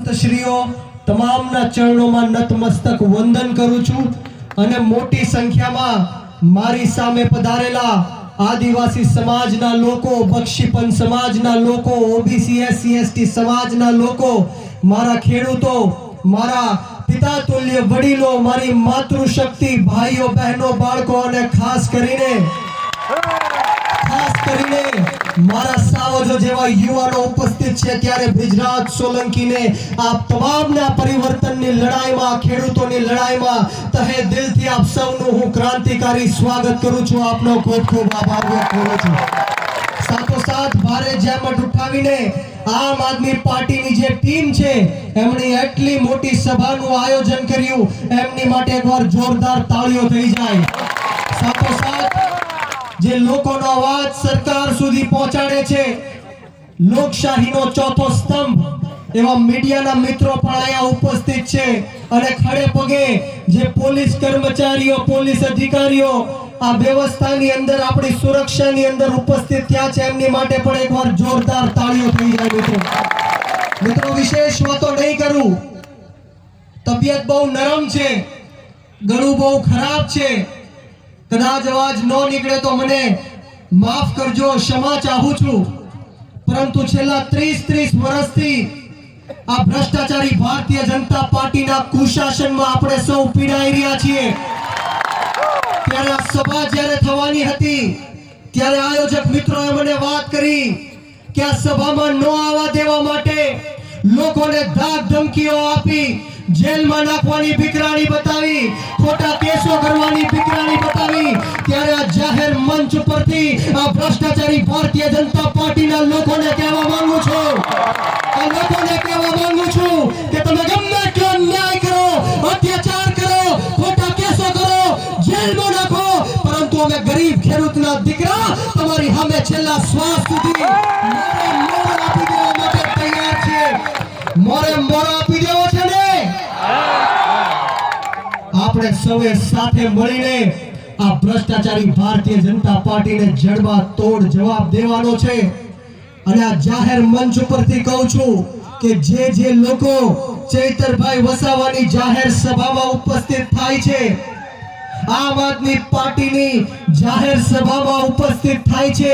સંતશ્રીઓ તમામના ચરણોમાં નતમસ્તક વંદન કરું છું અને મોટી સંખ્યામાં મારી સામે પધારેલા આદિવાસી સમાજના લોકો, બક્ષીપંચ સમાજના લોકો, ઓબીસી એસસી એસટી સમાજના લોકો, મારા ખેડૂતો, મારા પિતા તુલ્ય વડીલો, મારી માતૃશક્તિ ભાઈઓ બહેનો બાળકો અને ખાસ કરીને મારા સાવજો જેવા યુવાનો ઉપસ્થિત છે ત્યારે બ્રિજરાજ સોલંકીને આપ તમામને આ પરિવર્તનની લડાઈમાં, ખેડૂતોની લડાઈમાં તહે દિલથી આપ સૌનું હું ક્રાંતિકારી સ્વાગત કરું છું. આપનો ખૂબ ખૂબ આભાર વ્યક્ત કરું છું. સાથોસાથ ભારે જહેમત ઉઠાવીને આમ આદમી પાર્ટીની જે ટીમ છે એમણે એટલી મોટી સભાનું આયોજન કર્યું, એમની માટે એકવાર જોરદાર તાળીઓ થઈ જાય. સાથોસાથ જે લોકોનો અવાજ સરકાર સુધી પહોંચાડે છે, લોકશાહીનો ચોથો સ્તંભ એવા મીડિયાના મિત્રો પણ અહીંયા ઉપસ્થિત છે અને ખડે પગે જે પોલીસ કર્મચારીઓ, પોલીસ અધિકારીઓ આ વ્યવસ્થાની અંદર, આપણી સુરક્ષાની અંદર ઉપસ્થિત થયા છે, એમની માટે પણ એકવાર જોરદાર તાળીઓ થઈ જાય. મિત્રો વિશેષ વાતો નહીં કરું, તબિયત બહુ નરમ છે, ગળું બહુ ખરાબ છે, કદાચ અવાજ ન નીકળે તો મને માફ કરજો, ક્ષમા ચાહું છું. પરંતુ છેલ્લા 30 વર્ષથી આ ભ્રષ્ટાચારી ભારતીય જનતા પાર્ટીના કુશાસનમાં આપણે સૌ પીડાઈ રહ્યા છીએ. ત્યારે આ સભા જ્યારે થવાની હતી ત્યારે આયોજક મિત્રોએ મને વાત કરી કે આ સભામાં ન આવવા દેવા માટે લોકોને ધાક ધમકીઓ આપી, જેલમાં નાખવાની બીકરાણી બતાવી, ખોટા કેસો કરવાની બીકરાણી બતાવી. ત્યારે આ જાહેર મંચ પરથી આ ભ્રષ્ટાચારી ભારતીય જનતા પાર્ટીના લોકોને કહેવા માંગુ છું કે તમે ગમે એટલો અન્યાય કરો, અત્યાચાર કરો, ખોટા કેસો કરો, જેલમાં નાખો, પરંતુ અમે ગરીબ ખેડૂતના દીકરા તમારી સામે છેલ્લા શ્વાસ સુધી મોર આપી દેવા માટે તૈયાર છીએ. મોર આપી દેવો છે ને? આપણે સૌએ સાથે મળીને આ ભ્રષ્ટાચારી ભારતીય જનતા પાર્ટીને જડબા તોડ જવાબ દેવાનો છે. અને આ જાહેર મંચ ઉપરથી કહું છું કે જે લોકો ચૈતરભાઈ વસાવાની જાહેર સભામાં ઉપસ્થિત થાય છે, આમ આદમી પાર્ટીની જાહેર સભામાં ઉપસ્થિત થાય છે,